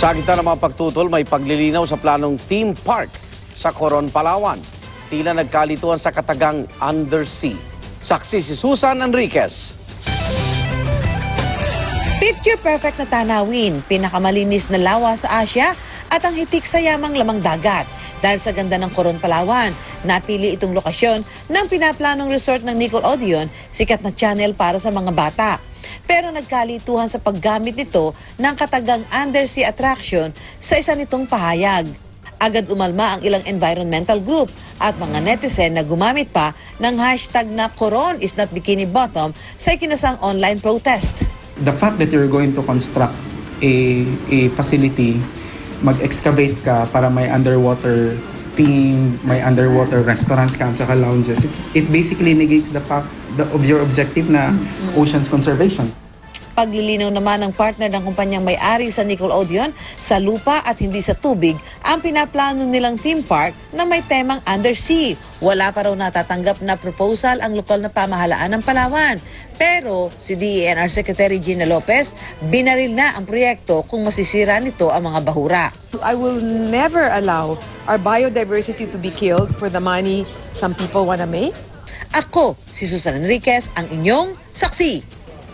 Sa gitna ng mga pagtutol, may paglilinaw sa planong theme park sa Coron, Palawan. Tila nagkalituan sa katagang undersea. Saksi si Susan Enriquez. Picture perfect na tanawin, pinakamalinis na lawa sa Asia at ang hitik sa yamang lamang dagat. Dahil sa ganda ng Coron, Palawan, napili itong lokasyon ng pinaplanong resort ng Nicole Odeon, sikat na channel para sa mga bata. Pero nagkalituhan sa paggamit nito ng katagang undersea attraction sa isa nitong pahayag. Agad umalma ang ilang environmental group at mga netizen na gumamit pa ng hashtag na Coron is not bikini bottom sa ikinasang online protest. The fact that you're going to construct a facility, mag-excavate ka para may underwater theme, may underwater restaurants ka at saka lounges, it basically negates the fact of your objective na oceans conservation. Paglilinaw naman ng partner ng kumpanyang may-ari sa Nicole Odeon, sa lupa at hindi sa tubig, ang pinaplano nilang theme park na may temang undersea. Wala pa raw natatanggap na proposal ang lokal na pamahalaan ng Palawan. Pero si DENR Secretary Gina Lopez, binaril na ang proyekto kung masisira nito ang mga bahura. I will never allow our biodiversity to be killed for the money some people want to make. Ako, si Susan Enriquez, ang inyong saksi.